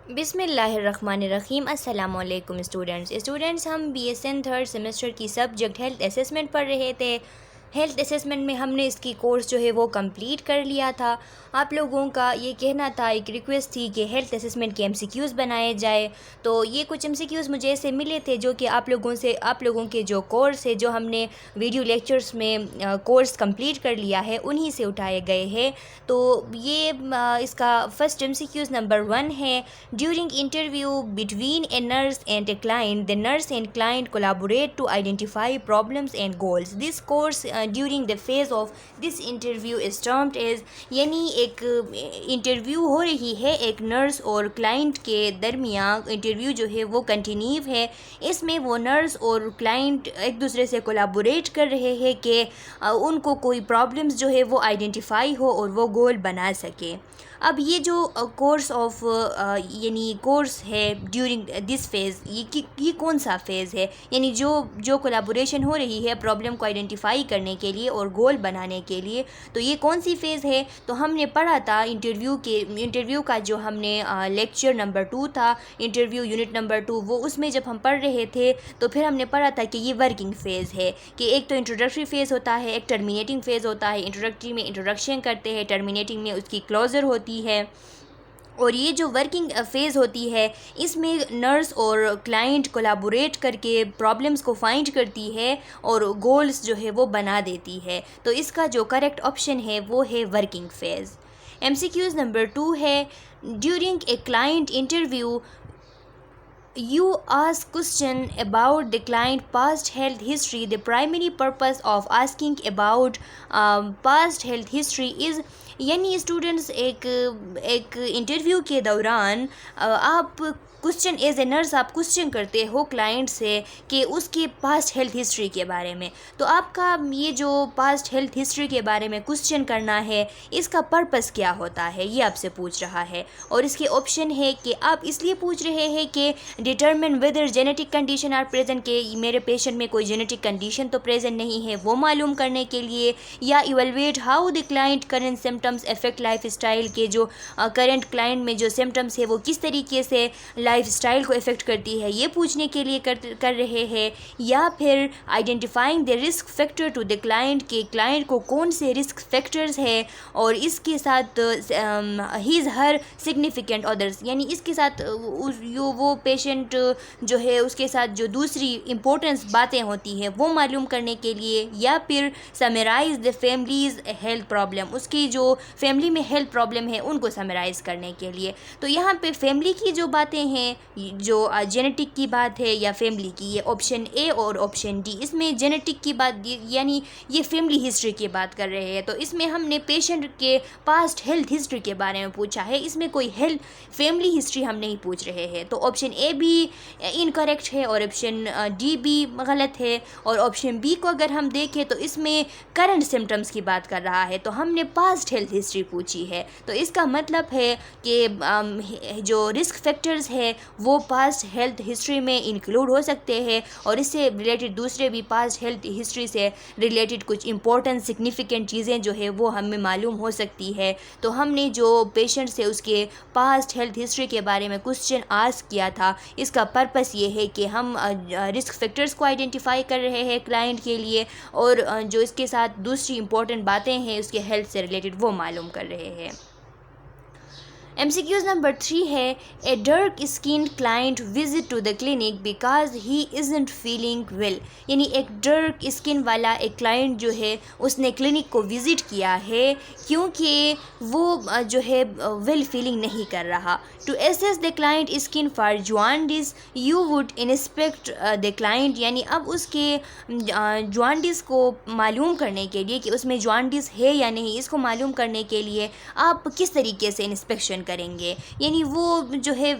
बिस्मिल्लाहिर्रहमानिर्रहीम। अस्सलाम वालेकुम स्टूडेंट्स, हम BSN थर्ड सेमेस्टर की सब्जेक्ट हेल्थ असेसमेंट पढ़ रहे थे। हेल्थ असेसमेंट में हमने इसकी कोर्स जो है वो कंप्लीट कर लिया था। आप लोगों का ये कहना था, एक रिक्वेस्ट थी कि हेल्थ असेसमेंट के MCQs बनाए जाए। तो ये कुछ MCQs मुझे ऐसे मिले थे जो कि आप लोगों के जो कोर्स है, जो हमने वीडियो लेक्चर्स में कोर्स कंप्लीट कर लिया है, उन्हीं से उठाए गए हैं। तो ये इसका फर्स्ट MCQs नंबर 1 है। During interview between a nurse and a client, the nurse and client collaborate to identify problems and goals. This course during the phase of this interview is termed as, यानी एक interview हो रही है एक nurse और client के दरमियान। Interview जो है वो कंटिन्यू है। इसमें वो नर्स और क्लाइंट एक दूसरे से कोलैबोरेट कर रहे हैं कि उनको कोई प्रॉब्लम्स जो है वो आइडेंटिफाई हो और वो गोल बना सके। अब ये जो कोर्स ऑफ यानी कोर्स है ड्यूरिंग दिस फेज़, ये कौन सा फेज़ है, यानी जो कोलैबोरेशन हो रही है प्रॉब्लम को आइडेंटिफाई करने के लिए और गोल बनाने के लिए, तो ये कौन सी फ़ेज़ है। तो हमने पढ़ा था इंटरव्यू का जो हमने लेक्चर नंबर 2 था, इंटरव्यू यूनिट नंबर 2, वो उसमें जब हम पढ़ रहे थे तो फिर हमने पढ़ा था कि ये वर्किंग फ़ेज़ है, कि एक तो इंट्रोडक्टरी फ़ेज़ होता है, एक टर्मिनेटिंग फ़ेज़ होता है। इंट्रोडक्टरी में इंट्रोडक्शन करते हैं, टर्मिनेटिंग में उसकी क्लोज़र होती है। और ये जो वर्किंग फ़ेज़ होती है, इसमें नर्स और क्लाइंट कोलैबोरेट करके प्रॉब्लम्स को फाइंड करती है और गोल्स जो है वो बना देती है। तो इसका जो करेक्ट ऑप्शन है वो है वर्किंग फ़ेज़। MCQs नंबर 2 है। During a client interview you ask question about the client past health history. The primary purpose of asking about past health history is, यानी स्टूडेंट्स एक इंटरव्यू के दौरान आप question as a nurse आप question करते हो client से कि उसके पास्ट हेल्थ हिस्ट्री के बारे में। तो आपका ये जो पास्ट हेल्थ हिस्ट्री के बारे में क्वेश्चन करना है, इसका पर्पस क्या होता है, ये आपसे पूछ रहा है। और इसके ऑप्शन है कि आप इसलिए पूछ रहे हैं कि determine whether genetic condition are present, के मेरे पेशेंट में कोई जेनेटिक कंडीशन तो प्रेजेंट नहीं है, वो मालूम करने के लिए। या evaluate how the client current symptoms affect life style, के जो करेंट क्लाइंट में जो सिम्टम्स है वो किस तरीके से लाइफ स्टाइल को इफ़ेक्ट करती है, ये पूछने के लिए कर रहे हैं। या फिर identifying the risk factor to the client, के क्लाइंट को कौन से रिस्क फैक्टर्स है और इसके साथ हीज़ हर सिग्निफिकेंट अदर्स, यानी इसके साथ वो पेशेंट जो है उसके साथ जो दूसरी इम्पोर्टेंस बातें होती हैं वो मालूम करने के लिए। या फिर summarize the family's health problem, उसकी जो फैमिली में हेल्थ प्रॉब्लम है उनको समराइज़ करने के लिए। तो यहाँ पे फैमिली की जो बातें हैं, जो जेनेटिक की बात है या फैमिली की, ये ऑप्शन ए और ऑप्शन डी। इसमें जेनेटिक की बात, यानी ये फैमिली हिस्ट्री की बात कर रहे हैं। तो इसमें हमने पेशेंट के पास्ट हेल्थ हिस्ट्री के बारे में पूछा है, इसमें कोई हेल्थ फैमिली हिस्ट्री हम नहीं पूछ रहे हैं। तो ऑप्शन ए भी इनकरेक्ट है और ऑप्शन डी भी गलत है। और ऑप्शन बी को अगर हम देखें तो इसमें करंट सिम्टम्स की बात कर रहा है, तो हमने पास्ट हेल्थ हिस्ट्री पूछी है। तो इसका मतलब है कि जो रिस्क फैक्टर्स है वो पास्ट हेल्थ हिस्ट्री में इंक्लूड हो सकते हैं और इससे रिलेटेड दूसरे भी पास्ट हेल्थ हिस्ट्री से रिलेटेड कुछ इंपॉर्टेंट सिग्निफिकेंट चीज़ें जो है वो हमें मालूम हो सकती है। तो हमने जो पेशेंट से उसके पास्ट हेल्थ हिस्ट्री के बारे में क्वेश्चन आस्क किया था, इसका पर्पस ये है कि हम रिस्क फैक्टर्स को आइडेंटिफाई कर रहे हैं क्लाइंट के लिए और जो इसके साथ दूसरी इंपॉर्टेंट बातें हैं उसके हेल्थ से रिलेटेड वो मालूम कर रहे हैं। MCQs नंबर 3 है। A dark skin client visit to the clinic because he isn't feeling well, यानी एक डार्क स्किन वाला एक क्लाइंट जो है उसने क्लिनिक को विज़िट किया है क्योंकि वो जो है वेल फीलिंग नहीं कर रहा। To assess the client skin for jaundice you would inspect the client, यानी अब उसके जॉन्डिस को मालूम करने के लिए कि उसमें जॉन्डिस है या नहीं, इसको मालूम करने के लिए आप किस तरीके से इंस्पेक्शन करेंगे। यानी वो जो है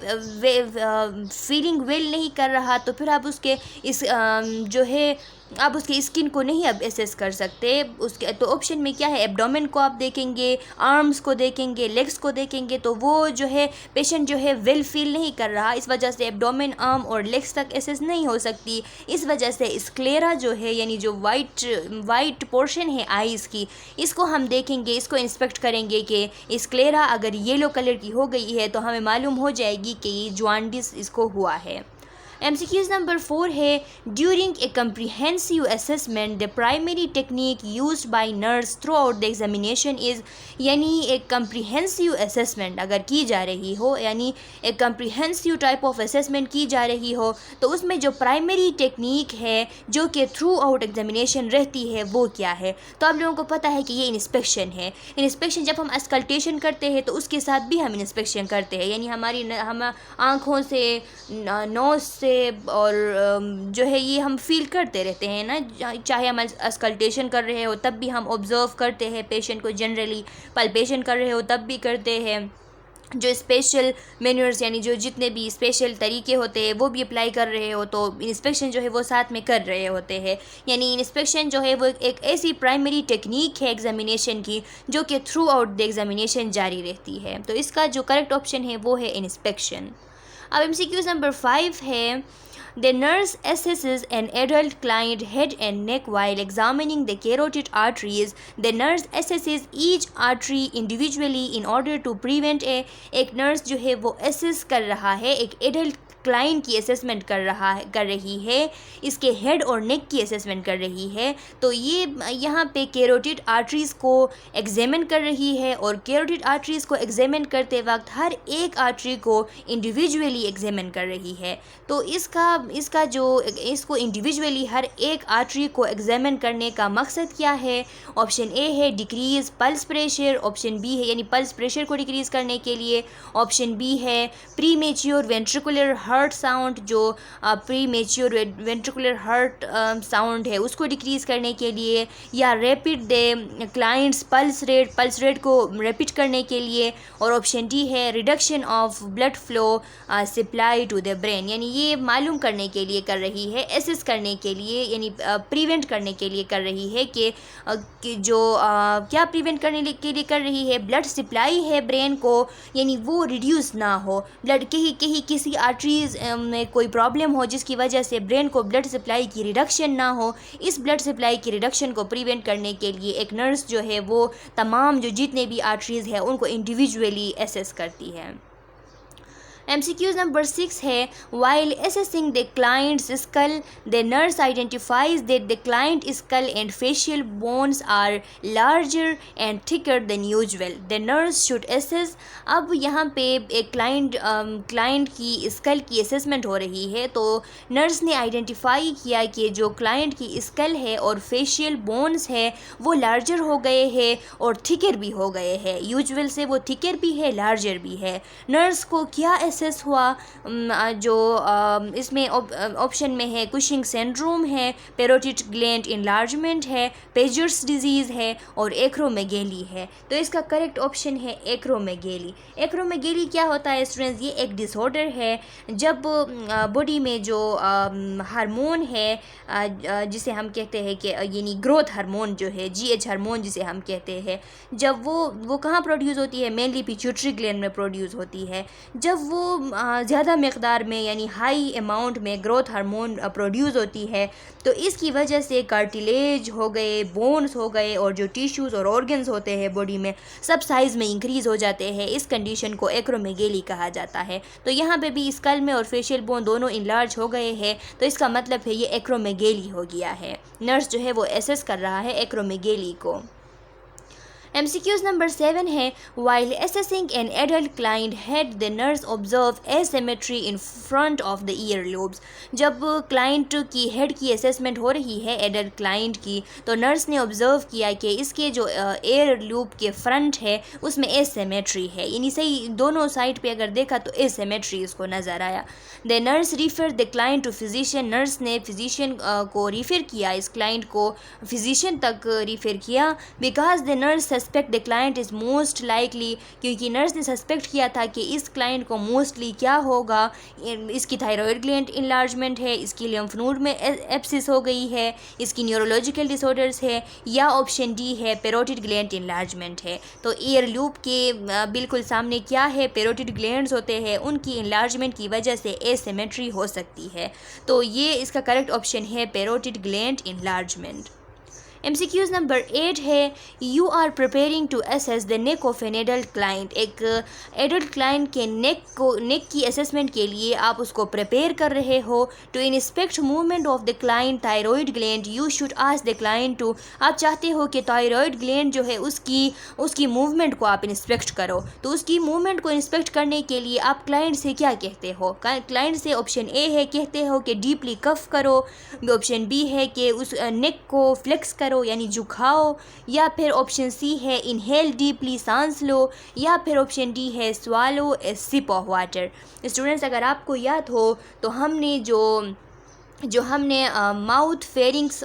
फीलिंग वेल नहीं कर रहा, तो फिर आप उसके इस जो है आप उसकी स्किन को नहीं अब एसेस कर सकते उसके। तो ऑप्शन में क्या है, एब्डोमेन को आप देखेंगे, आर्म्स को देखेंगे, लेग्स को देखेंगे, तो वो जो है पेशेंट जो है वेल फील नहीं कर रहा, इस वजह से एब्डोमेन, आर्म और लेग्स तक एसेस नहीं हो सकती। इस वजह से स्क्लेरा जो है यानी जो वाइट पोर्शन है आइज़ की, इसको हम देखेंगे, इसको इंस्पेक्ट करेंगे कि स्क्लेरा अगर येलो कलर की हो गई है तो हमें मालूम हो जाएगी कि ये जॉन्डिस इसको हुआ है। MCQs नंबर 4 है, during a comprehensive assessment the primary technique used by nurse through out the examination is, यानी एक comprehensive assessment अगर की जा रही हो, यानी एक comprehensive टाइप ऑफ असेसमेंट की जा रही हो, तो उसमें जो प्राइमरी टेक्निक है जो कि थ्रू आउट एग्जामिनेशन रहती है वो क्या है। तो आप लोगों को पता है कि ये इंस्पेक्शन है। इंस्पेक्शन जब हम अस्कल्टेशन करते हैं तो उसके साथ भी हम इंस्पेक्शन करते हैं, यानी हम आँखों से, नोज़ से और जो है ये हम फील करते रहते हैं ना, चाहे हम अस्कल्टेशन कर रहे हो तब भी हम ऑब्ज़र्व करते हैं पेशेंट को, जनरली पल्पेशन कर रहे हो तब भी करते हैं। जो स्पेशल मैन्यूर्स यानी जो जितने भी स्पेशल तरीके होते हैं वो भी अप्लाई कर रहे हो तो इंस्पेक्शन जो है वो साथ में कर रहे होते हैं। यानी इंस्पेक्शन जो है वो एक ऐसी प्राइमरी टेक्निक है एग्जामिनेशन की जो कि थ्रू आउट द एग्जामिनेशन जारी रहती है। तो इसका जो करेक्ट ऑप्शन है वो है इंस्पेक्शन। अब MCQ नंबर 5 है, The nurse assesses an adult client head and neck while examining the carotid arteries. The nurse assesses each artery individually in order to prevent a, एक नर्स जो है वो assess कर रहा है, एक एडल्ट क्लाइंट की असेसमेंट कर रही है, इसके हेड और नेक की असेसमेंट कर रही है। तो ये यहाँ पे कैरोटिड आर्टरीज़ को एग्जामिन कर रही है और कैरोटिड आर्टरीज़ को एग्जामिन करते वक्त हर एक आर्टरी को इंडिविजुअली एग्जामिन कर रही है। तो इसको इंडिविजुअली हर एक आर्टरी को एग्जामिन करने का मकसद क्या है। ऑप्शन ए है decrease pulse pressure, option b है यानी पल्स प्रेशर को डिक्रीज़ करने के लिए, ऑप्शन बी है प्रीमेच्योर वेंट्रिकुलर हार्ट साउंड, जो premature ventricular heart sound है उसको डिक्रीज़ करने के लिए, या rapid the client's pulse rate को रैपिड करने के लिए, और ऑप्शन डी है reduction of blood flow supply to the brain, यानी ये मालूम करने के लिए कर रही है, एसेस करने के लिए यानी प्रिवेंट करने के लिए कर रही है कि क्या प्रिवेंट करने के लिए कर रही है, ब्लड सप्लाई है ब्रेन को यानी वो रिड्यूस ना हो, ब्लड किसी आर्टरीज में कोई प्रॉब्लम हो जिसकी वजह से ब्रेन को ब्लड सप्लाई की रिडक्शन ना हो। इस ब्लड सप्लाई की रिडक्शन को प्रिवेंट करने के लिए एक नर्स जो है वो तमाम जो जितने भी आर्टरीज़ है उनको इंडिविजुअली एसेस करती है। MCQ नंबर 6 है, while assessing the client's skull, the nurse identifies that the client's skull and facial bones are larger and thicker than usual. The nurse should assess, अब यहाँ पे एक क्लाइंट की स्कल की assessment हो रही है, तो नर्स ने आइडेंटिफाई किया कि जो क्लाइंट की स्कल है और फेशियल बोन्स है वो लार्जर हो गए हैं और थिकर भी हो गए हैं, यूजुअल से वो थिकर भी है, लार्जर भी है। नर्स को क्या एसेस हुआ, जो इसमें ऑप्शन में है कुशिंग सिंड्रोम है, पेरोटिड ग्लैंड इनलार्जमेंट है, पेजर्स डिजीज़ है और एक्रोमेगेली है। तो इसका करेक्ट ऑप्शन है एक्रोमेगेली। एक्रोमेगेली क्या होता है स्टूडेंट्स, ये एक डिसऑर्डर है जब बॉडी में जो हार्मोन है जिसे हम कहते हैं कि यानी ग्रोथ हार्मोन जो है, GH हार्मोन जिसे हम कहते हैं, जब वो कहाँ प्रोड्यूस होती है, मेनली पिट्यूटरी ग्लैंड में प्रोड्यूस होती है। जब वो ज़्यादा मकदार में यानी हाई अमाउंट में ग्रोथ हार्मोन प्रोड्यूस होती है तो इसकी वजह से कार्टिलेज हो गए, बोन्स हो गए और जो टिश्यूज़ और ऑर्गन्स होते हैं बॉडी में सब साइज़ में इंक्रीज़ हो जाते हैं। इस कंडीशन को एक्रोमेगेली कहा जाता है। तो यहाँ पे भी स्कल में और फेशियल बोन दोनों इनलार्ज हो गए हैं, तो इसका मतलब है ये एक्रोमेगेली हो गया है। नर्स जो है वो एसेस कर रहा है एक्रोमेगेली को। MCQ नंबर 7 है, while assessing an adult client head the nurse observe asymmetry in front of the ear lobes. जब क्लाइंट की हेड की असेसमेंट हो रही है एडल्ट क्लाइंट की, तो नर्स ने ऑब्ज़र्व किया कि इसके जो एयर लूप के फ्रंट है उसमें एसिमेट्री है, यानी सही दोनों साइड पे अगर देखा तो एसिमेट्री इसको नज़र आया। The nurse refer the client to physician, नर्स ने फिजिशियन को रिफ़र किया, इस क्लाइंट को फिजिशियन तक रिफ़र किया, because the nurse suspect the client is most likely, क्योंकि नर्स ने सस्पेक्ट किया था कि इस क्लाइंट को मोस्टली क्या होगा, इसकी थायराइड ग्लैंड इनलार्जमेंट है, इसकी लिम्फ नोड में एब्सिस हो गई है, इसकी न्यूरोलॉजिकल डिसऑर्डर्स है, या ऑप्शन डी है पैरोटिड ग्लैंड इनलार्जमेंट है। तो ईयर लूप के बिल्कुल सामने क्या है, पैरोटिड ग्लैंड्स होते हैं, उनकी इनलार्जमेंट की वजह से एसिमेट्री हो सकती है। तो ये इसका करेक्ट ऑप्शन है parotid gland enlargement. MCQs number 8 है, you are preparing to assess the neck of an adult client. एक एडल्ट क्लाइंट के नेक की असेसमेंट के लिए आप उसको प्रिपेयर कर रहे हो। To inspect movement of the client thyroid gland you should ask the client to, आप चाहते हो कि थायराइड ग्लैंड जो है उसकी मूवमेंट को आप इंस्पेक्ट करो। तो उसकी मूवमेंट को इंस्पेक्ट करने के लिए आप क्लाइंट से क्या कहते हो? क्लाइंट से ऑप्शन ए है कहते हो कि डीपली कफ करो, ऑप्शन बी है कि उस नेक को फ्लेक्स करो यानी झुकाओ, या फिर ऑप्शन सी है इनहेल डीपली सांस लो, या फिर ऑप्शन डी है swallow a sip of water. Students, अगर आपको याद हो तो हमने जो हमने माउथ फेरिंग्स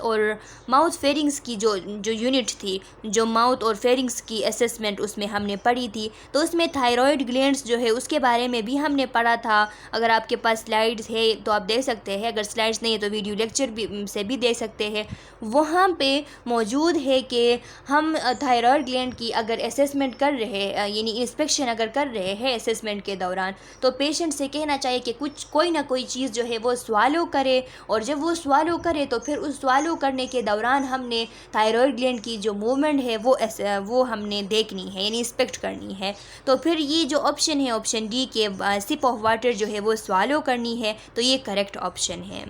की जो यूनिट थी, जो माउथ और फेरिंग्स की असेसमेंट उसमें हमने पढ़ी थी, तो उसमें थायराइड ग्लैंड्स जो है उसके बारे में भी हमने पढ़ा था। अगर आपके पास स्लाइड्स है तो आप देख सकते हैं, अगर स्लाइड्स नहीं है तो वीडियो लेक्चर से भी देख सकते हैं। वहाँ पे मौजूद है कि हम थायराइड ग्लैंड की अगर असेसमेंट कर रहे हैं यानी इंस्पेक्शन अगर कर रहे हैं असेसमेंट के दौरान, तो पेशेंट से कहना चाहिए कि कोई ना कोई चीज़ जो है वो स्वालो करे, और जब वो स्वालो करे तो फिर उस स्वालो करने के दौरान हमने थायराइड ग्लैंड की जो मूवमेंट है वो हमने देखनी है यानी इंस्पेक्ट करनी है। तो फिर ये जो ऑप्शन है ऑप्शन डी के सिप ऑफ वाटर जो है वो स्वालो करनी है, तो ये करेक्ट ऑप्शन है।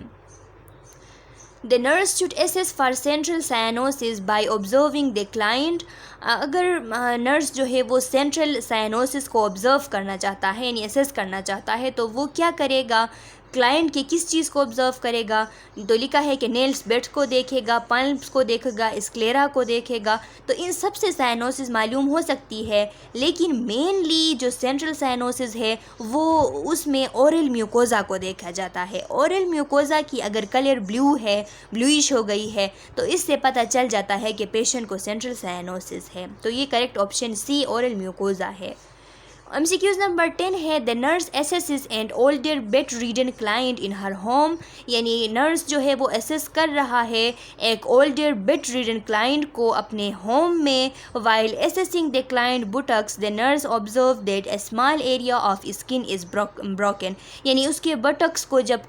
The nurse should assess for central cyanosis by observing the client। अगर नर्स जो है वो सेंट्रल साइनोसिस को ऑब्ज़र्व करना चाहता है यानी असेस करना चाहता है, तो वो क्या करेगा? क्लाइंट के किस चीज़ को ऑब्ज़र्व करेगा? तो लिखा है कि नेल्स बेड को देखेगा, पल्प्स को देखेगा, स्क्लेरा को देखेगा। तो इन सब से साइनोसिस मालूम हो सकती है, लेकिन मेनली जो सेंट्रल साइनोसिस है वो उसमें ओरल म्यूकोज़ा को देखा जाता है। ओरल म्यूकोज़ा की अगर कलर ब्लू है, ब्लूइश हो गई है, तो इससे पता चल जाता है कि पेशेंट को सेंट्रल साइनोसिस है। तो ये correct option c oral mucosa है। MCQs नंबर 10 है, the nurse assesses and older bedridden client in her home. यानी नर्स जो है वो असेस कर रहा है एक ओल्डर बेड रीडन क्लाइंट को अपने होम में। While assessing the client buttocks the nurse observe that a small area of skin is broken. यानी उसके बटक्स को जब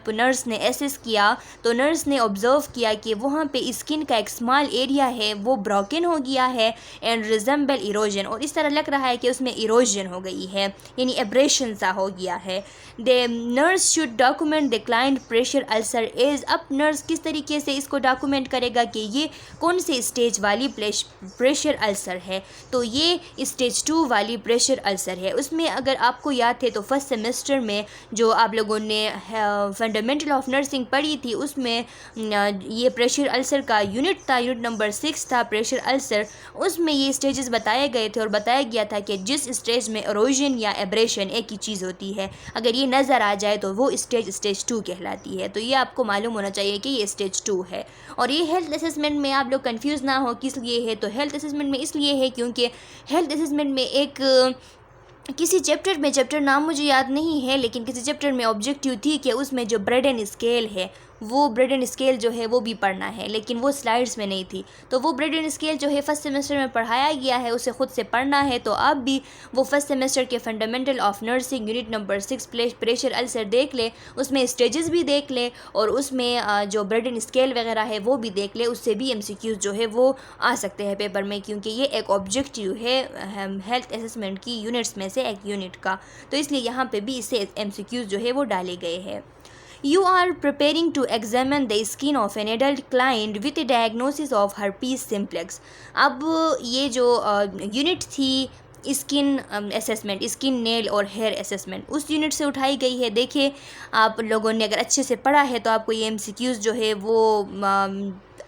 नर्स ने एसेस किया तो नर्स ने ऑब्जर्व किया कि वहाँ पे स्किन का एक स्मॉल एरिया है वो ब्रोकन हो गया है एंड रिजेंबल इरोजन, और इस तरह लग रहा है कि उसमें इरोजन हो गई है यानी एब्रेशन सा हो गया है। The nurse should document the client pressure ulcer as. अब नर्स किस तरीके से इसको डॉक्यूमेंट करेगा कि ये कौन से स्टेज वाली प्रेशर अल्सर है? तो ये स्टेज 2 वाली प्रेशर अल्सर है। उसमें अगर आपको याद है तो फर्स्ट सेमेस्टर में जो आप लोगों ने फंडामेंटल ऑफ नर्सिंग पढ़ी थी उसमें ये प्रेशर अल्सर का यूनिट था, यूनिट नंबर 6 था प्रेशर अल्सर। उसमें ये स्टेजेस बताए गए थे और बताया गया था कि जिस स्टेज में इरोजन या एब्रेशन एक ही चीज़ होती है, अगर ये नज़र आ जाए तो वो स्टेज 2 कहलाती है। तो ये आपको मालूम होना चाहिए कि ये स्टेज 2 है। और ये हेल्थ असेसमेंट में आप लोग कंफ्यूज ना हो किस लिए है, तो हेल्थ असेसमेंट में इसलिए है क्योंकि हेल्थ असेसमेंट में एक किसी चैप्टर नाम मुझे याद नहीं है, लेकिन किसी चैप्टर में ऑब्जेक्टिव थी कि उसमें जो ब्रेड एंड स्केल है वो ब्रेड एंड स्केल जो है वो भी पढ़ना है, लेकिन वो स्लाइड्स में नहीं थी। तो वो ब्रेड एंड स्केल जो है फर्स्ट सेमेस्टर में पढ़ाया गया है, उसे खुद से पढ़ना है। तो आप भी वो फर्स्ट सेमेस्टर के fundamental of nursing unit number 6 pressure ulcer देख ले, उसमें स्टेजेस भी देख ले और उसमें जो ब्रेड एंड स्केल वगैरह है वो भी देख ले। उससे भी MCQs जो है वो आ सकते हैं पेपर में, क्योंकि ये एक ऑब्जेक्टिव है हेल्थ असेसमेंट की यूनिट्स में से एक यूनिट का। तो इसलिए यहाँ पे भी इससे MCQs जो है वो डाले गए हैं। You are preparing to examine the skin of an adult client with a diagnosis of herpes simplex। अब ये जो यूनिट थी स्किन असेसमेंट, स्किन नेल और हेयर असेसमेंट, उस यूनिट से उठाई गई है। देखिए आप लोगों ने अगर अच्छे से पढ़ा है तो आपको ये MCQs जो है वो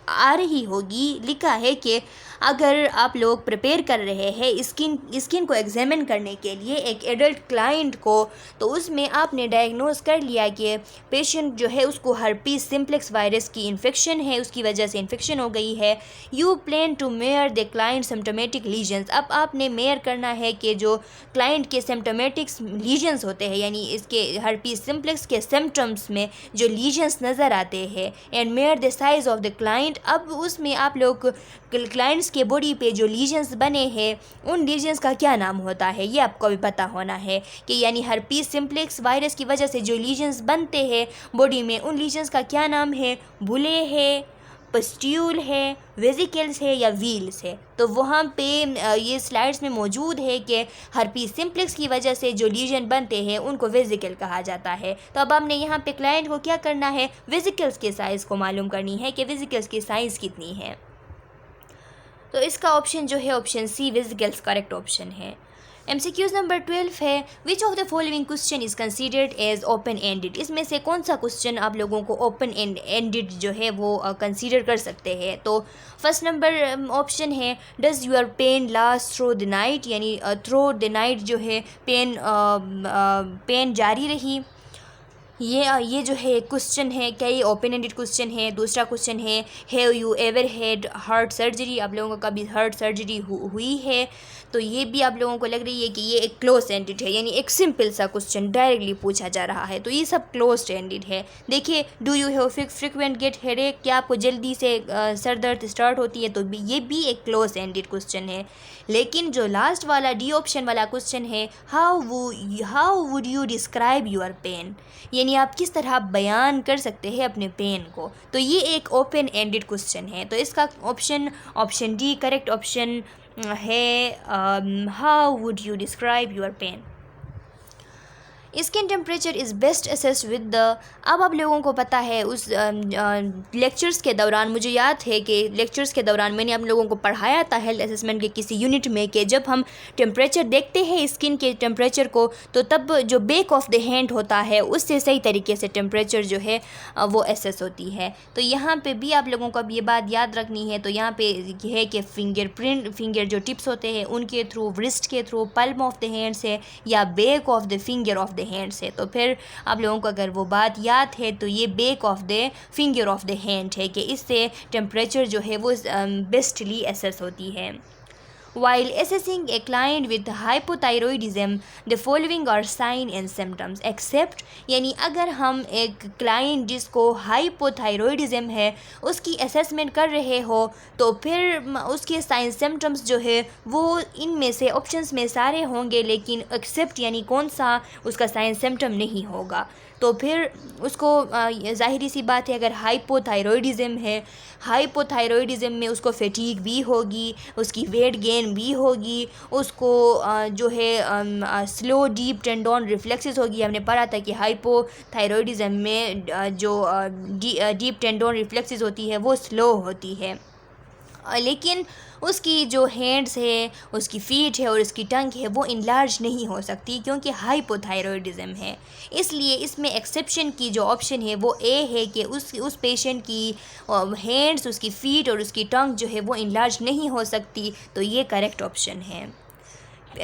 आ रही होगी। लिखा है कि अगर आप लोग प्रिपेयर कर रहे हैं स्किन को एग्जामिन करने के लिए एक एडल्ट क्लाइंट को, तो उसमें आपने डायग्नोज कर लिया कि पेशेंट जो है उसको हर्पीस सिम्प्लेक्स वायरस की इन्फेक्शन है, उसकी वजह से इन्फेक्शन हो गई है। You plan to measure the client symptomatic lesions. अब आपने मेयर करना है कि जो क्लाइंट के सिम्टोमेटिक लीजन्स होते हैं, यानी इसके हर्पीस सिम्प्लेक्स के सिम्टम्स में जो लीजन्स नज़र आते हैं, and mayor the size of the client. अब उसमें आप लोग क्लाइंट्स के बॉडी पे जो लीजन्स बने हैं उन लीजन्स का क्या नाम होता है ये आपको भी पता होना है कि यानी हर्पीस सिम्प्लेक्स वायरस की वजह से जो लीजन्स बनते हैं बॉडी में, उन लीजन्स का क्या नाम है? बुले है, पस्ट्यूल है, वेजिकल्स है या व्हील्स है। तो वहाँ पे ये स्लाइड्स में मौजूद है कि हर्पीस सिम्प्लेक्स की वजह से जो लीजन बनते हैं उनको वेजिकल कहा जाता है। तो अब हमने यहाँ पे क्लाइंट को क्या करना है? वेजिकल्स के साइज़ को मालूम करनी है कि वेजिकल्स की साइज़ कितनी है। तो इसका ऑप्शन जो है option c vesicles correct option है। MCQs नंबर 12 है, which of the following question is considered as open ended. इसमें से कौन सा क्वेश्चन आप लोगों को ओपन एंडेड जो है वो कंसीडर कर सकते हैं? तो फर्स्ट नंबर ऑप्शन है, does your pain last through the night, यानी थ्रू द नाइट जो है पेन जारी रही। ये जो है क्वेश्चन है, क्या ये ओपन एंडेड क्वेश्चन है? दूसरा क्वेश्चन है, have you ever had heart surgery, आप लोगों को कभी हार्ट सर्जरी हुई है? तो ये भी आप लोगों को लग रही है कि ये एक क्लोज एंडेड है, यानी एक सिंपल सा क्वेश्चन डायरेक्टली पूछा जा रहा है, तो ये सब क्लोज एंडेड है। देखिए, do you have frequent get headache, क्या आपको जल्दी से सर दर्द स्टार्ट होती है? तो ये भी एक क्लोज एंडेड क्वेश्चन है। लेकिन जो लास्ट वाला डी ऑप्शन वाला क्वेश्चन है, how would you describe your pain, यानी आप किस तरह बयान कर सकते हैं अपने पेन को, तो ये एक ओपन एंडेड क्वेश्चन है। तो इसका ऑप्शन डी करेक्ट ऑप्शन है, how would you describe your pain. Skin temperature is best assess with the. अब आप लोगों को पता है उस लेक्चर्स के दौरान, मुझे याद है कि लेक्चर्स के दौरान मैंने आप लोगों को पढ़ाया था हेल्थ असेसमेंट के किसी यूनिट में कि जब हम टेम्परेचर देखते हैं स्किन के टेम्परेचर को, तो तब जो बैक ऑफ द हैंड होता है उससे सही तरीके से टेम्परेचर जो है वो एसेस होती है। तो यहाँ पे भी आप लोगों को अब ये बात याद रखनी है। तो यहाँ पे है कि फिंगर जो टिप्स होते हैं उनके थ्रू, रिस्ट के through, plum of the hand से या back of the finger of the hand से। तो फिर आप लोगों को अगर वो बात याद है तो ये back of the finger of the hand है कि इससे टेम्परेचर जो है वो बेस्टली एसेस होती है। While assessing a client with hypothyroidism, the following are sign and symptoms except, यानी अगर हम एक क्लाइंट जिसको हाइपोथायरॉयडिज्म है उसकी असेसमेंट कर रहे हो तो फिर उसके साइन सिम्टम्स जो है वो इनमें से ऑप्शंस में सारे होंगे, लेकिन एक्सेप्ट यानी कौन सा उसका साइन सिम्टम नहीं होगा। तो फिर उसको ज़ाहिरी सी बात है, अगर हाइपोथायरॉयडिज्म है, हाइपोथायरॉयडिज्म में उसको फैटीग भी होगी, उसकी वेट गेन भी होगी, उसको जो है स्लो डीप टेंडोन रिफ्लेक्सेस होगी। हमने पढ़ा था कि हाइपोथायरॉयडिज्म में जो डीप टेंडोन रिफ्लेक्सेस होती है वो स्लो होती है, लेकिन उसकी जो हैंड्स है, उसकी फीट है और उसकी टंग है वो इनलार्ज नहीं हो सकती क्योंकि हाइपोथायरॉयडिज्म है। इसलिए इसमें एक्सेप्शन की जो ऑप्शन है वो ए है कि उस पेशेंट की हैंड्स, उसकी फीट और उसकी टंग जो है वो इनलार्ज नहीं हो सकती। तो ये करेक्ट ऑप्शन है।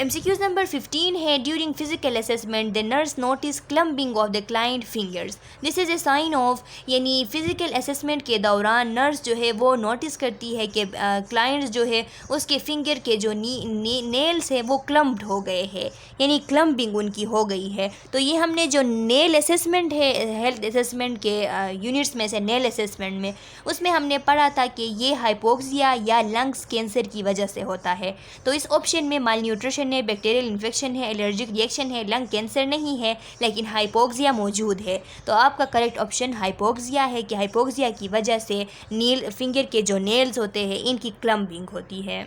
MCQs नंबर 15 है, during physical assessment the nurse notice clubbing of the client fingers, this is a sign of, यानी फिजिकल असेसमेंट के दौरान नर्स जो है वो नोटिस करती है कि क्लाइंट्स जो है उसके फिंगर के जो नेल्स है वो क्लम्ब्ड हो गए हैं, यानी क्लम्बिंग उनकी हो गई है। तो ये हमने जो नेल असेसमेंट है हेल्थ असेसमेंट के यूनिट्स में से नेल असेसमेंट में, उसमें हमने पढ़ा था कि ये हाइपोक्सिया या लंग्स कैंसर की वजह से होता है। तो इस ऑप्शन में माल न्यूट्रिशन है, बैक्टीरियल इन्फेक्शन है, एलर्जिक रिएक्शन है, लंग कैंसर नहीं है, लेकिन हाइपोक्सिया मौजूद है। तो आपका करेक्ट ऑप्शन हाइपोक्सिया है कि हाइपोक्सिया की वजह से नील फिंगर के जो नेल्स होते हैं इनकी क्लम्बिंग होती है।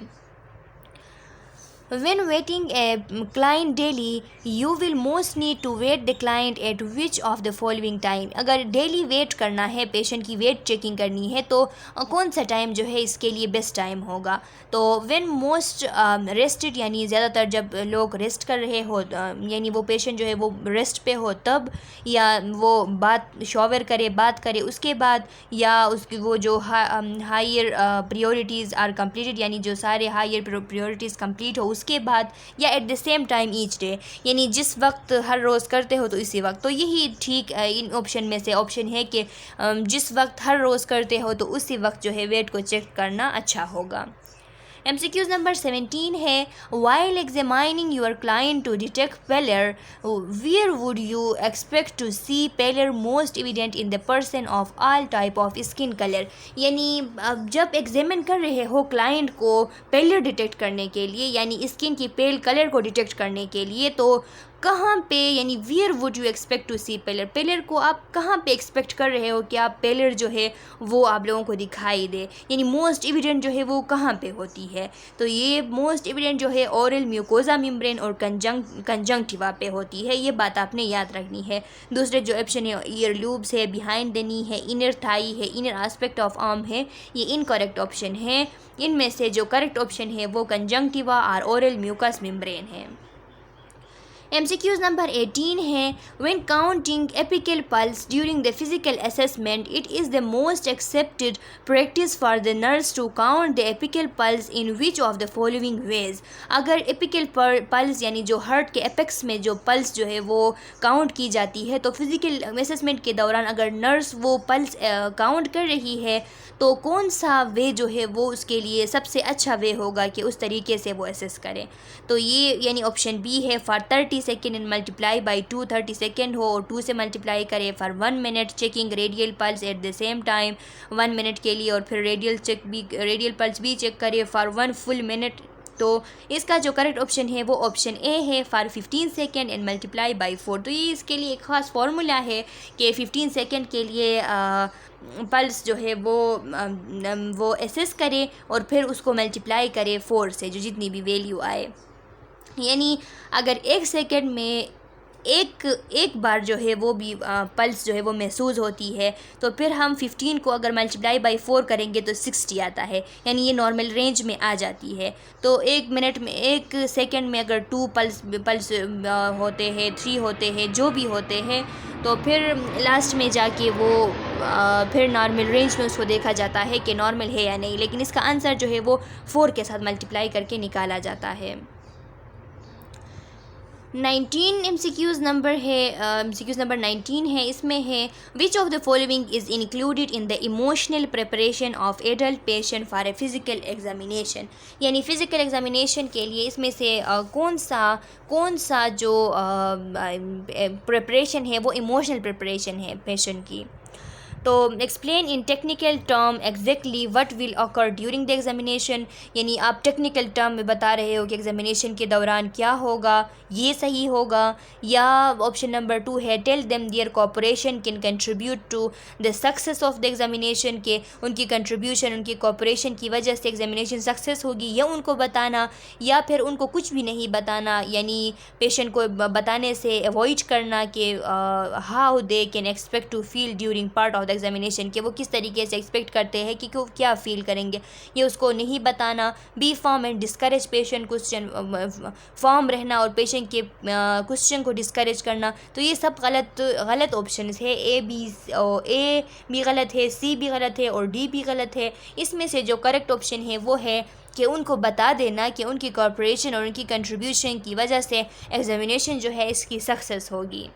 When waiting a client daily, you will most need to wait the client at which of the following time. अगर डेली वेट करना है, पेशेंट की वेट चेकिंग करनी है, तो कौन सा टाइम जो है इसके लिए बेस्ट टाइम होगा. तो when most rested यानी ज़्यादातर जब लोग रेस्ट कर रहे हो, यानी वो पेशेंट जो है वो रेस्ट पे हो तब, या वो बात शॉवर करे, बात करे उसके बाद, या उसकी वो जो हायर प्रायोरिटीज़ आर कंप्लीटेड, यानी जो सारे हायर प्रायोरिटीज़ कंप्लीट हो उसके बाद, या at the same time each day, यानी जिस वक्त हर रोज़ करते हो तो इसी वक्त. तो यही ठीक इन ऑप्शन में से ऑप्शन है कि जिस वक्त हर रोज़ करते हो तो उसी वक्त जो है वेट को चेक करना अच्छा होगा. MCQs नंबर 17 है, while examining your client to detect pallor, where would you expect to see pallor most evident in the person of all type of skin color. यानी जब एग्जामिन कर रहे हो क्लाइंट को पेलर डिटेक्ट करने के लिए, यानी स्किन की पेल कलर को डिटेक्ट करने के लिए, तो कहाँ पे, यानी where would you expect to see pallor, pallor को आप कहाँ पे एक्सपेक्ट कर रहे हो कि आप पेलर जो है वो आप लोगों को दिखाई दे, यानी मोस्ट एविडेंट जो है वो कहाँ पे होती है. तो ये मोस्ट एविडेंट जो है ओरल म्यूकोजा मेम्ब्रेन और कंजंक्टिवा पे होती है. ये बात आपने याद रखनी है. दूसरे जो ऑप्शन है ईयर लूब्स है, बिहाइंड द नी है, इनर थाई है, इनर एस्पेक्ट ऑफ आर्म है, ये इनकरेक्ट ऑप्शन है. इनमें से जो करेक्ट ऑप्शन है वो कंजंक्टिवा और ओरल म्यूकस मेम्ब्रेन है. MCQs नंबर 18 है, when counting apical pulse during the physical assessment, it is the most accepted practice for the nurse to count the apical pulse in which of the following ways. अगर apical pulse यानी जो heart के apex में जो pulse जो है वो count की जाती है, तो फिज़िकल असेसमेंट के दौरान अगर नर्स वो पल्स काउंट कर रही है तो कौन सा वे जो है वो उसके लिए सबसे अच्छा वे होगा कि उस तरीके से वो एसेस करें. तो ये यानी ऑप्शन बी है, for 30 second and multiply by 2, 30 second हो और 2 से मल्टीप्लाई करे, for 1 minute checking radial pulse at the same time 1 minute के लिए, और फिर रेडियल पल्स भी चेक करे फॉर 1 फुल मिनट. तो इसका जो करेक्ट ऑप्शन है वो ऑप्शन ए है, for 15 second and multiply by 4. तो ये इसके लिए एक ख़ास फार्मूला है कि 15 सेकेंड के लिए पल्स जो है वो एसेस करे और फिर उसको मल्टीप्लाई करे 4 से, जो जितनी भी वैल्यू आए. यानी अगर 1 सेकेंड में एक बार जो है वो भी पल्स जो है वो महसूस होती है, तो फिर हम 15 को अगर मल्टीप्लाई बाई 4 करेंगे तो 60 आता है, यानी ये नॉर्मल रेंज में आ जाती है. तो 1 मिनट में 1 सेकेंड में अगर 2 पल्स होते हैं, 3 होते हैं, जो भी होते हैं, तो फिर लास्ट में जाके वो फिर नॉर्मल रेंज में उसको देखा जाता है कि नॉर्मल है या नहीं. लेकिन इसका आंसर जो है वो 4 के साथ मल्टीप्लाई करके निकाला जाता है. 19 MCQs नंबर है, MCQs नंबर 19 है. इसमें है, which of the following is included in the emotional preparation of adult patient for a physical examination. यानी फ़िज़िकल एग्जामिनेशन के लिए इसमें से कौन सा जो प्रिपरेशन है वो इमोशनल प्रिपरेशन है पेशेंट की. तो explain in technical term exactly what will occur during the examination. यानी आप टेक्निकल टर्म में बता रहे हो कि एग्जामिनेशन के दौरान क्या होगा, ये सही होगा. या ऑप्शन नंबर 2 है, tell them their cooperation can contribute to the success of the examination, के उनकी कंट्रीब्यूशन, उनकी कोऑपरेशन की वजह से एग्जामिनेशन सक्सेस होगी, या उनको बताना, या फिर उनको कुछ भी नहीं बताना, यानी पेशेंट को बताने से अवॉइड करना कि how they can expect to feel during part of the examination, के वो किस तरीके से एक्सपेक्ट करते हैं कि क्या फ़ील करेंगे, ये उसको नहीं बताना. Be form and discourage patient, question form रहना और पेशेंट के क्वेश्चन को डिस्करेज करना. तो ये सब गलत ऑप्शन है. ए भी गलत है, सी भी गलत है और डी भी गलत है. इसमें से जो करेक्ट ऑप्शन है वो है कि उनको बता देना कि उनकी कॉर्पोरेशन और उनकी कंट्रीब्यूशन की वजह से एग्जामिनेशन जो है इसकी सक्सेस होगी.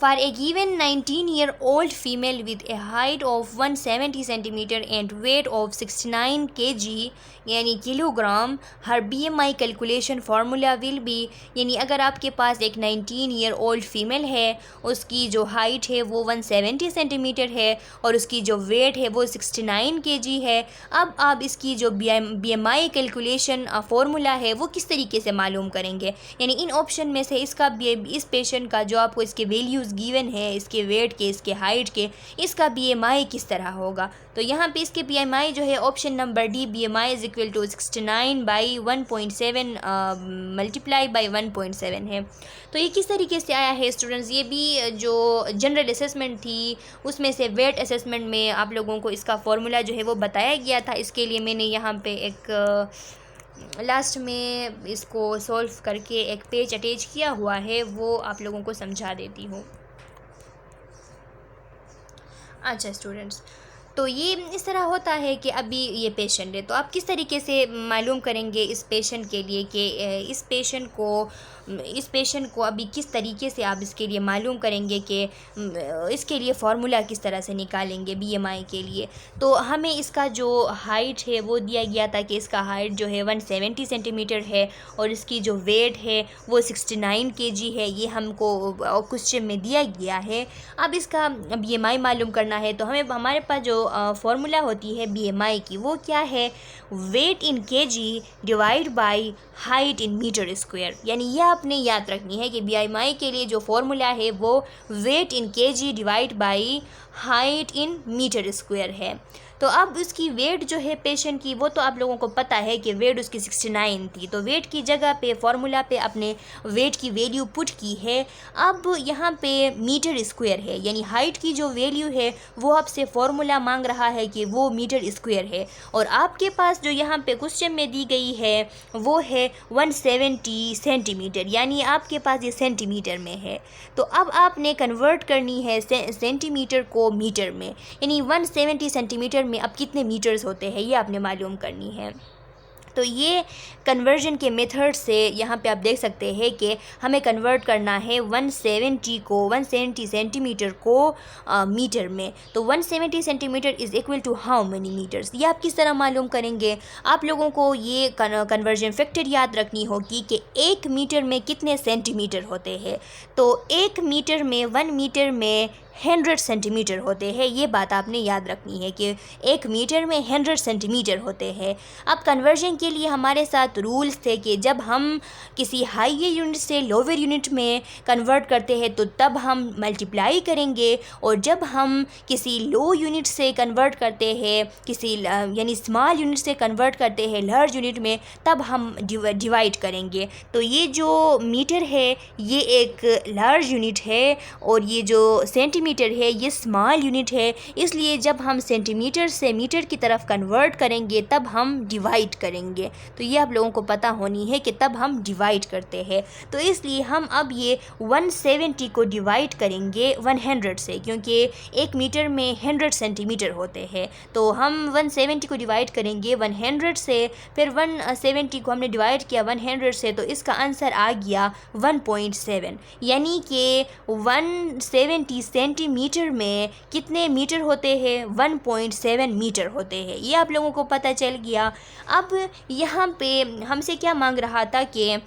For a given 19-year-old female with a height of 170 cm and weight of 69 kg यानी kilogram, her BMI calculation formula will be. यानी अगर आपके पास एक 19-year-old फीमेल है, उसकी जो हाइट है वो 170 सेंटीमीटर है और उसकी जो वेट है वो 69 kg है. अब आप इसकी जो BMI कैलकुलेशन फार्मूला है वो किस तरीके से मालूम करेंगे. यानी इन ऑप्शन में से इस पेशेंट का जो आपको इसके वैल्यूज़ मेथड्स गिवन है इसके वेट के, इसके हाइट के, इसका BMI किस तरह होगा। तो यहाँ पे इसके BMI जो है option number d, BMI is equal to 69/1.7 multiply by 1.7 है। तो ये किस तरीके से आया है स्टूडेंट्स, ये भी जो जनरल असेसमेंट थी उसमें से वेट असेसमेंट में आप लोगों को इसका फॉर्मूला जो है वो बताया गया था। इसके लिए मैंने यहाँ पे एक लास्ट में इसको सॉल्व करके एक पेज अटैच किया हुआ है, वो आप लोगों को समझा देती हूँ। अच्छा स्टूडेंट्स, तो ये इस तरह होता है कि अभी ये पेशेंट है, तो आप किस तरीके से मालूम करेंगे इस पेशेंट के लिए कि इस पेशेंट को अभी किस तरीके से आप इसके लिए मालूम करेंगे कि इसके लिए फ़ॉर्मूला किस तरह से निकालेंगे BMI के लिए। तो हमें इसका जो हाइट है वो दिया गया था कि इसका हाइट जो है 170 सेंटीमीटर है और इसकी जो वेट है वो 69 kg है, ये हमको क्वेश्चन में दिया गया है। अब इसका BMI मालूम करना है तो हमें हमारे पास जो फॉर्मूला होती है BMI की वो क्या है, weight in kg divide by height in metre square. यानी यह आपने याद रखनी है कि BMI के लिए जो फॉर्मूला है वो weight in kg divide by height in metre square है। तो अब उसकी वेट जो है पेशेंट की वो तो आप लोगों को पता है कि वेट उसकी 69 थी, तो वेट की जगह पे फॉर्मूला पे अपने वेट की वैल्यू पुट की है। अब यहाँ पे मीटर स्क्वायर है, यानी हाइट की जो वैल्यू है वो आपसे फॉर्मूला मांग रहा है कि वो मीटर स्क्वायर है, और आपके पास जो यहाँ पे क्वेश्चन में दी गई है वो है 170 सेंटीमीटर, यानी आपके पास ये सेंटीमीटर में है। तो अब आपने कन्वर्ट करनी है सेंटीमीटर को मीटर में, यानी 170 सेंटीमीटर में अब कितने मीटर्स होते हैं ये आपने मालूम करनी है। तो ये कन्वर्जन के मेथड से यहाँ पे आप देख सकते हैं कि हमें कन्वर्ट करना है 170 सेंटीमीटर को मीटर में। तो 170 centimetre is equal to how many metres, ये आप किस तरह मालूम करेंगे। आप लोगों को ये कन्वर्जन फैक्टर याद रखनी होगी कि 1 मीटर में कितने सेंटीमीटर होते हैं। तो 1 मीटर में 1 मीटर में 100 सेंटीमीटर होते हैं, ये बात आपने याद रखनी है कि 1 मीटर में 100 सेंटीमीटर होते हैं। अब कन्वर्जन के लिए हमारे साथ रूल्स थे कि जब हम किसी हाई यूनिट से लोअर यूनिट में कन्वर्ट करते हैं तो तब हम मल्टीप्लाई करेंगे, और जब हम किसी लो यूनिट से कन्वर्ट करते हैं, किसी यानी स्मॉल यूनिट से कन्वर्ट करते हैं लार्ज यूनिट में, तब हम डिवाइड करेंगे। तो ये जो मीटर है ये एक लार्ज यूनिट है और ये जो सेंटीमीटर है ये स्मॉल यूनिट है, इसलिए जब हम सेंटीमीटर से मीटर की तरफ कन्वर्ट करेंगे तब हम डिवाइड करेंगे। तो ये आप लोगों को पता होनी है कि तब हम डिवाइड करते हैं। तो इसलिए हम अब ये 170 को डिवाइड करेंगे 100 से, क्योंकि 1 मीटर में 100 सेंटीमीटर होते हैं। तो हम 170 को डिवाइड करेंगे 100 से, फिर 170 को हमने डिवाइड किया 100 से, तो इसका आंसर आ गया 1.7, यानी कि 170 सेंटीमीटर में कितने मीटर होते हैं, 1.7 मीटर होते हैं। ये आप लोगों को पता चल गया। अब यहाँ पे हमसे क्या मांग रहा था कि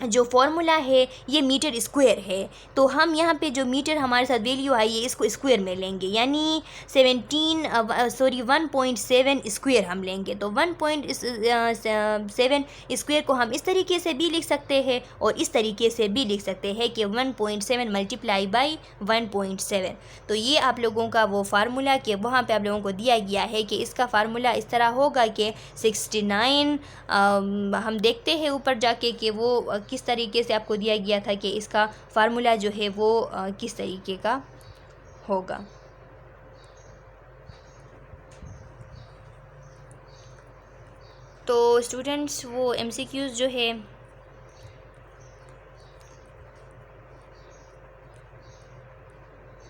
जो फॉर्मूला है ये मीटर स्क्वायर है, तो हम यहाँ पे जो मीटर हमारे साथ वैल्यू आई है इसको स्क्वायर में लेंगे, यानी 1.7 स्क्वायर हम लेंगे। तो 1.7 स्क्वायर को हम इस तरीके से भी लिख सकते हैं और इस तरीके से भी लिख सकते हैं कि 1.7 मल्टीप्लाई बाई 1.7। तो ये आप लोगों का वो फार्मूला कि वहाँ पे आप लोगों को दिया गया है कि इसका फार्मूला इस तरह होगा कि 69 हम देखते हैं ऊपर जाके कि वो किस तरीके से आपको दिया गया था कि इसका फार्मूला जो है वो किस तरीके का होगा। तो स्टूडेंट्स वो MCQs जो है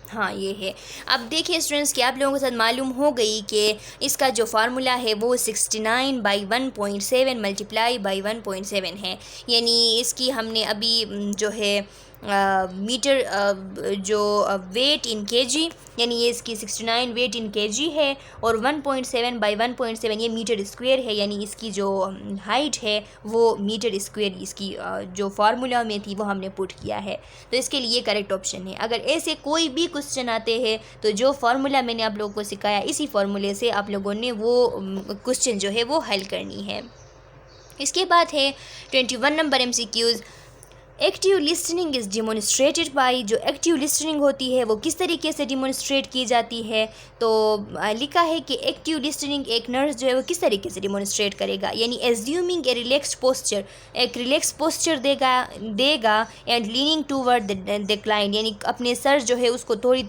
हाँ ये है। अब देखिए स्टूडेंट्स कि आप लोगों के साथ मालूम हो गई कि इसका जो फार्मूला है वो 69/1.7 मल्टीप्लाई बाई 1.7 है, यानी इसकी हमने अभी जो है मीटर जो वेट इन केजी, यानी ये इसकी 69 वेट इन केजी है, और 1.7 बाई 1.7 ये मीटर स्क्वायर है, यानी इसकी जो हाइट है वो मीटर स्क्वायर इसकी जो फार्मूला में थी वो हमने पुट किया है। तो इसके लिए करेक्ट ऑप्शन है। अगर ऐसे कोई भी क्वेश्चन आते हैं तो जो फार्मूला मैंने आप लोगों को सिखाया इसी फार्मूले से आप लोगों ने वो क्वेश्चन जो है वो हल करनी है। इसके बाद है 21 number MCQs। Active listening is demonstrated by, जो एक्टिव लिसनिंग होती है वो किस तरीके से डिमॉन्स्ट्रेट की जाती है। तो लिखा है कि एक्टिव लिसनिंग एक नर्स जो है वो किस तरीके से डिमॉन्स्ट्रेट करेगा, यानी एज्यूमिंग ए रिलैक्स्ड पोस्चर, एक रिलैक्स पोस्चर देगा and leaning toward the client, यानी अपने सर जो है उसको थोड़ी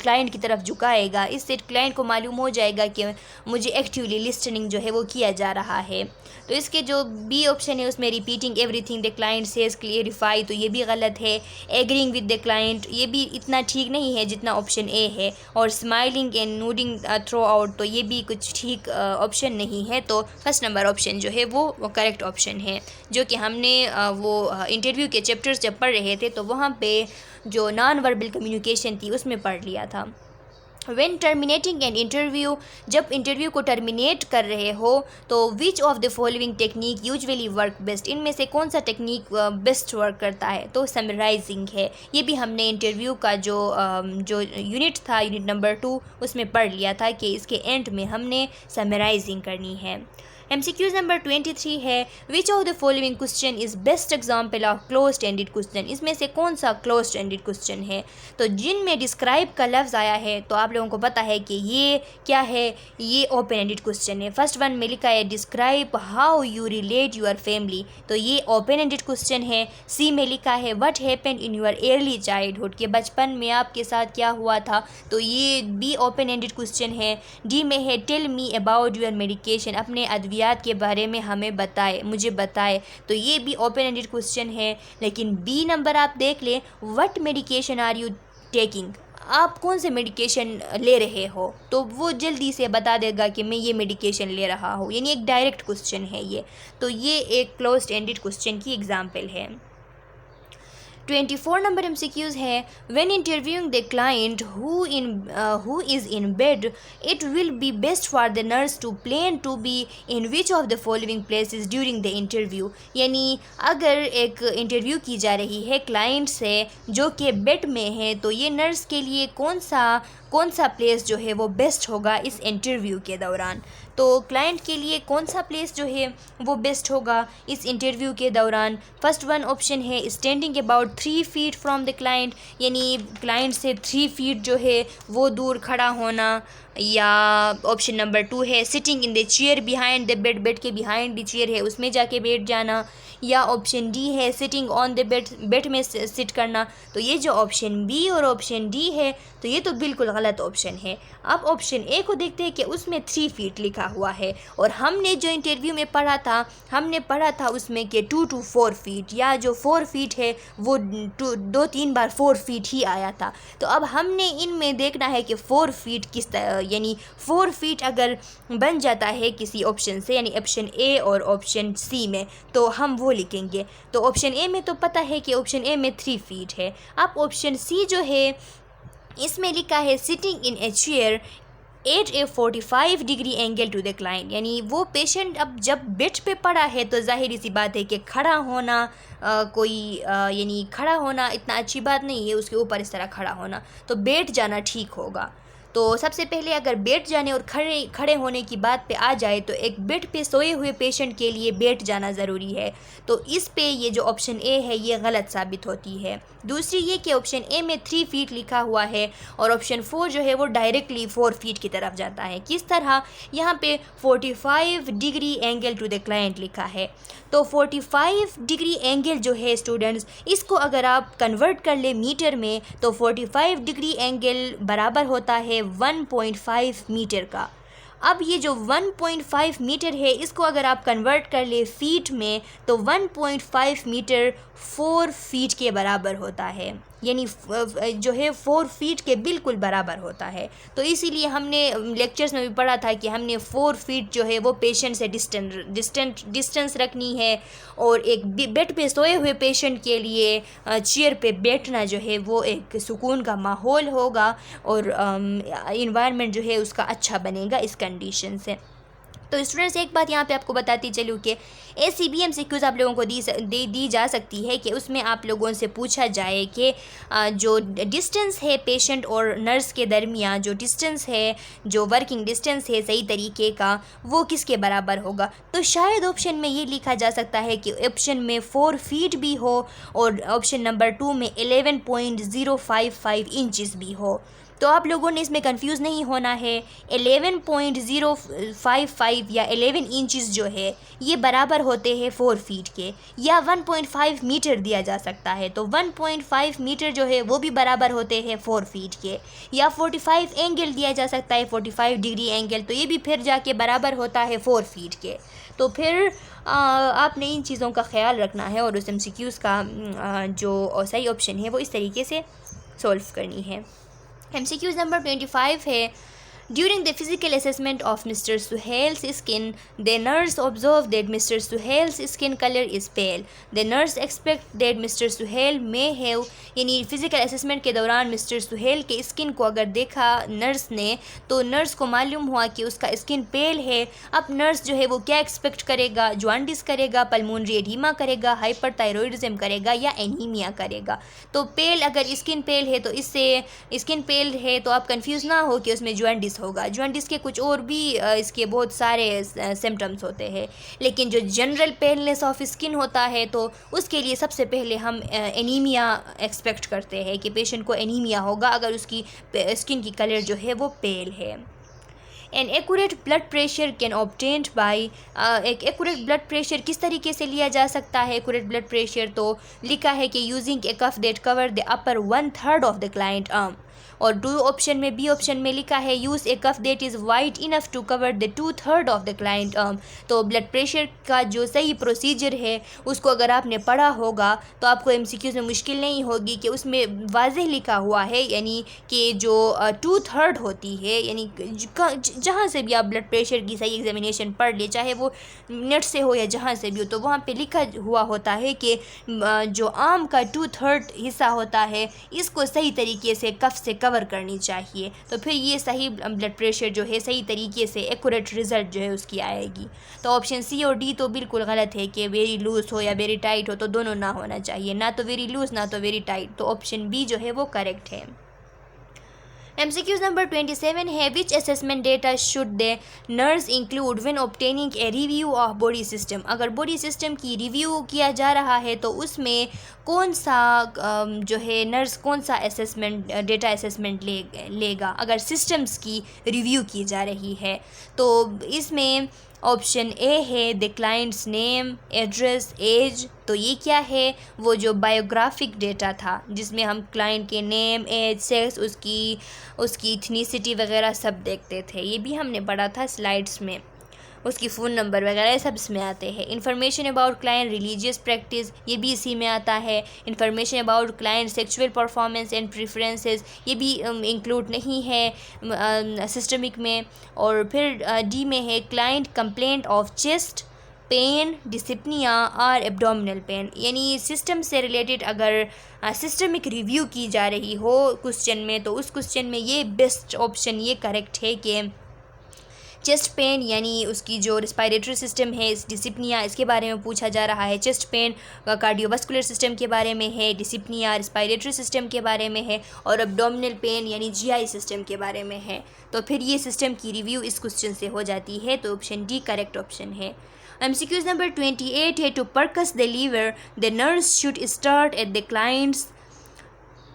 क्लाइंट की तरफ झुकाएगा। इससे क्लाइंट को मालूम हो जाएगा कि मुझे एक्टिवली लिसनिंग जो है वो किया जा रहा है। तो इसके जो बी ऑप्शन है उसमें repeating everything the client says clarify, तो ये भी गलत है। एग्रीइंग विद द क्लाइंट, ये भी इतना ठीक नहीं है जितना ऑप्शन ए है। और smiling and nodding through out, तो ये भी कुछ ठीक ऑप्शन नहीं है। तो फर्स्ट नंबर ऑप्शन जो है वो करेक्ट ऑप्शन है, जो कि हमने वो इंटरव्यू के चैप्टर्स जब पढ़ रहे थे तो वहाँ पे जो नॉन वर्बल कम्युनिकेशन थी उसमें पढ़ लिया था। When terminating an interview, जब इंटरव्यू को टर्मिनेट कर रहे हो तो विच of the following technique usually work best, इनमें से कौन सा टेक्निक बेस्ट वर्क करता है। तो समराइजिंग है। ये भी हमने इंटरव्यू का जो यूनिट था, यूनिट नंबर 2, उसमें पढ़ लिया था कि इसके एंड में हमने समराइजिंग करनी है। MCQs नंबर 23 है, which of the following question is best example of closed ended question, इसमें से कौन सा क्लोज्ड एंडेड क्वेश्चन है। तो जिनमें डिस्क्राइब का लफ्ज़ आया है तो आप लोगों को पता है कि ये क्या है, ये ओपन एंडेड क्वेश्चन है। फर्स्ट वन में लिखा है describe how you relate your family, तो ये ओपन एंडेड क्वेश्चन है। सी में लिखा है what happened in your early childhood, के बचपन में आपके साथ क्या हुआ था, तो ये भी ओपन एंडेड क्वेश्चन है। डी में है tell me about your medication, अपने अद्वियात के बारे में हमें बताए, मुझे बताए, तो ये भी ओपन एंडेड क्वेश्चन है। लेकिन बी नंबर आप देख लें, what medication are you taking, आप कौन से मेडिकेशन ले रहे हो, तो वो जल्दी से बता देगा कि मैं ये मेडिकेशन ले रहा हूँ, यानी एक डायरेक्ट क्वेश्चन है ये। तो ये एक क्लोज्ड एंडेड क्वेश्चन की एग्जाम्पल है। 24 नंबर MCQs है, when interviewing the client who is in bed, it will be best for the nurse to plan to be in which of the following places during the interview, यानी अगर एक interview की जा रही है client से जो कि बेड में है तो ये नर्स के लिए कौन सा प्लेस जो है वो बेस्ट होगा इस इंटरव्यू के दौरान। तो क्लाइंट के लिए कौन सा प्लेस जो है वो बेस्ट होगा इस इंटरव्यू के दौरान। फर्स्ट वन ऑप्शन है standing about 3 feet from the client, यानी क्लाइंट से 3 फीट जो है वो दूर खड़ा होना। या ऑप्शन नंबर 2 है sitting in the chair behind the bed, bed के बिहाइंड द चेयर है उसमें जाके बैठ जाना। या ऑप्शन डी है sitting on the bed, bed में सिट करना। तो ये जो ऑप्शन बी और ऑप्शन डी है तो ये तो बिल्कुल गलत ऑप्शन है। अब ऑप्शन ए को देखते हैं कि उसमें 3 फीट लिखा हुआ है और हमने जो इंटरव्यू में पढ़ा था, हमने पढ़ा था उसमें कि 2 to 4 फीट, या जो 4 फीट है वो 2-3 बार 4 फीट ही आया था। तो अब हमने इनमें देखना है कि 4 फीट किस यानी 4 फीट अगर बन जाता है किसी ऑप्शन से, यानी ऑप्शन ए और ऑप्शन सी में, तो हम वो लिखेंगे। तो ऑप्शन ए में तो पता है कि ऑप्शन ए में 3 फीट है। अब ऑप्शन सी जो है इसमें लिखा है sitting in a chair at a 45 degree angle to the client, यानी वो पेशेंट अब जब बेड पे पड़ा है तो जाहिर सी बात है कि खड़ा होना यानी खड़ा होना इतना अच्छी बात नहीं है, उसके ऊपर इस तरह खड़ा होना, तो बैठ जाना ठीक होगा। तो सबसे पहले अगर बैठ जाने और खड़े होने की बात पे आ जाए तो एक बेड पे सोए हुए पेशेंट के लिए बैठ जाना ज़रूरी है। तो इस पे ये जो ऑप्शन ए है ये गलत साबित होती है। दूसरी ये कि ऑप्शन ए में 3 फीट लिखा हुआ है और ऑप्शन 4 जो है वो डायरेक्टली 4 फीट की तरफ जाता है। किस तरह, यहाँ पे 45 degree angle to the client लिखा है, तो 45 डिग्री एंगल जो है स्टूडेंट्स, इसको अगर आप कन्वर्ट कर ले मीटर में तो 45 डिग्री एंगल बराबर होता है 1.5 मीटर का। अब ये जो 1.5 मीटर है इसको अगर आप कन्वर्ट कर ले फीट में तो 1.5 मीटर 4 फीट के बराबर होता है, यानी जो है 4 फीट के बिल्कुल बराबर होता है। तो इसीलिए हमने लेक्चर्स में भी पढ़ा था कि हमने 4 फीट जो है वो पेशेंट से डिस्टेंस रखनी है और एक बेड पे सोए हुए पेशेंट के लिए चेयर पे बैठना जो है वो एक सुकून का माहौल होगा और इन्वायरमेंट जो है उसका अच्छा बनेगा इस कंडीशन से। तो स्टूडेंट्स एक बात यहाँ पे आपको बताती चलूँ कि ACB-MCQs आप लोगों को दी जा सकती है कि उसमें आप लोगों से पूछा जाए कि जो डिस्टेंस है पेशेंट और नर्स के दरमियान, जो डिस्टेंस है, जो वर्किंग डिस्टेंस है सही तरीके का, वो किसके बराबर होगा। तो शायद ऑप्शन में ये लिखा जा सकता है कि ऑप्शन में 4 फीट भी हो और ऑप्शन नंबर 2 में 11.055 इंचज़ भी हो। तो आप लोगों ने इसमें कंफ्यूज नहीं होना है। 11.055 या 11 इंचज़ जो है ये बराबर होते हैं 4 फीट के, या 1.5 मीटर दिया जा सकता है, तो 1.5 मीटर जो है वो भी बराबर होते हैं 4 फीट के, या 45 एंगल दिया जा सकता है, 45 डिग्री एंगल, तो ये भी फिर जाके बराबर होता है 4 फीट के। तो फिर आपने इन चीज़ों का ख्याल रखना है और उस MCQs का जो सही ऑप्शन है वो इस तरीके से सॉल्व करनी है। MCQs नंबर 25 है, during the physical assessment of mister Suhel's skin the nurse observe that mister Suhel's skin colour is pale. The nurse expect that mister Suhel may have, यानी फिजिकल असेसमेंट के दौरान मिस्टर सुहेल के स्किन को अगर देखा नर्स ने तो नर्स को मालूम हुआ कि उसका स्किन पेल है। अब नर्स जो है वो क्या एक्सपेक्ट करेगा, जॉन्डिस करेगा, पल्मोनरी एडीमा करेगा, हाइपरथायरॉइडिज्म करेगा या एनीमिया करेगा। तो पेल, अगर स्किन पेल है तो इससे स्किन पेल है तो आप कंफ्यूज ना हो कि उसमें जॉन्डिस होगा। जॉन्डिस के कुछ और भी इसके बहुत सारे सिम्टम्स होते हैं, लेकिन जो जनरल पेलनेस ऑफ स्किन होता है तो उसके लिए सबसे पहले हम एनीमिया एक्सपेक्ट करते हैं कि पेशेंट को एनीमिया होगा अगर उसकी स्किन की कलर जो है वो पेल है। An accurate blood pressure can obtained by, एक एक्यूरेट ब्लड प्रेशर किस तरीके से लिया जा सकता है। एक्यूरेट ब्लड प्रेशर तो लिखा है कि using a cuff that cover the upper 1/3 of the client arm, और बी ऑप्शन में लिखा है use a cuff that is wide enough to cover the 2/3 of the client arm. तो ब्लड प्रेशर का जो सही प्रोसीजर है उसको अगर आपने पढ़ा होगा तो आपको MCQs में मुश्किल नहीं होगी कि उसमें वाज़ेह लिखा हुआ है, यानी कि जो 2/3 होती है, यानी जहाँ से भी आप ब्लड प्रेशर की सही एग्जामिनेशन पढ़ ले, चाहे वो नेट से हो या जहाँ से भी हो, तो वहाँ पे लिखा हुआ होता है कि जो आर्म का 2/3 हिस्सा होता है इसको सही तरीके से कफ से कवर करनी चाहिए। तो फिर ये सही ब्लड प्रेशर जो है सही तरीके से एक्यूरेट रिज़ल्ट जो है उसकी आएगी। तो ऑप्शन C और D तो बिल्कुल गलत है कि वेरी लूज़ हो या वेरी टाइट हो, तो दोनों ना होना चाहिए, ना तो वेरी लूज़ ना तो वेरी टाइट। तो ऑप्शन B जो है वो करेक्ट है। MCQs नंबर 27 है, विच assessment data should the nurse include when obtaining a review of body system. अगर बॉडी सिस्टम की रिव्यू किया जा रहा है तो उसमें कौन सा जो है नर्स कौन सा असेसमेंट डेटा असेसमेंट लेगा अगर सिस्टम्स की रिव्यू की जा रही है। तो इसमें ऑप्शन ए है the client's name, address, age. तो ये क्या है, वो जो बायोग्राफिक डेटा था जिसमें हम क्लाइंट के नेम, एज, सेक्स, उसकी इथनिसिटी वगैरह सब देखते थे, ये भी हमने पढ़ा था स्लाइड्स में, उसकी फ़ोन नंबर वगैरह सब इसमें आते हैं। Information about client religious practice, ये भी इसी में आता है। Information about client sexual performance and preferences, ये भी इंक्लूड नहीं है सिस्टमिक में। और फिर डी में है client complaint of chest pain, dyspnoea और एब्डोमिनल पेन, यानी सिस्टम से रिलेटेड अगर सिस्टमिक रिव्यू की जा रही हो क्वेश्चन में तो उस क्वेश्चन में ये बेस्ट ऑप्शन ये करेक्ट है कि चेस्ट पेन, यानी उसकी जो रेस्पिरेटरी सिस्टम है, इस डिस्पनिया, इसके बारे में पूछा जा रहा है। चेस्ट पेन कार्डियोवास्कुलर सिस्टम के बारे में है, डिस्पनिया रेस्पिरेटरी सिस्टम के बारे में है, और एब्डोमिनल पेन यानी GI सिस्टम के बारे में है। तो फिर ये सिस्टम की रिव्यू इस क्वेश्चन से हो जाती है, तो ऑप्शन डी करेक्ट ऑप्शन है। MCQs नंबर 28 है, to percuss the liver the nurse should start at the client's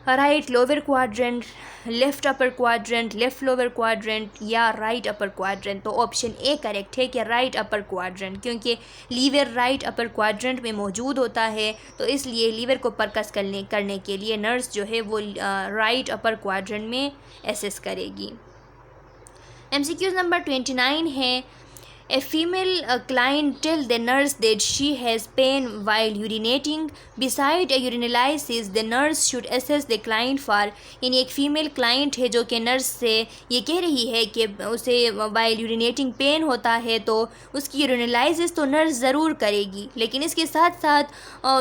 right lower quadrant, left upper quadrant, left lower quadrant या राइट अपर क्वाड्रेंट। तो ऑप्शन ए करेक्ट है कि right upper quadrant, क्योंकि liver right upper quadrant में मौजूद होता है, तो इसलिए लीवर को परकस करने के लिए नर्स जो है वो राइट अपर क्वाड्रेंट में एसेस करेगी। MCQs नंबर 29 है, A female client tell the nurse that she has pain while urinating. Beside a urinalysis, the nurse should assess the client for, यानी एक फीमेल क्लाइंट है जो कि नर्स से ये कह रही है कि उसे while urinating पेन होता है, तो उसकी यूरिनलाइसिस तो नर्स ज़रूर करेगी, लेकिन इसके साथ साथ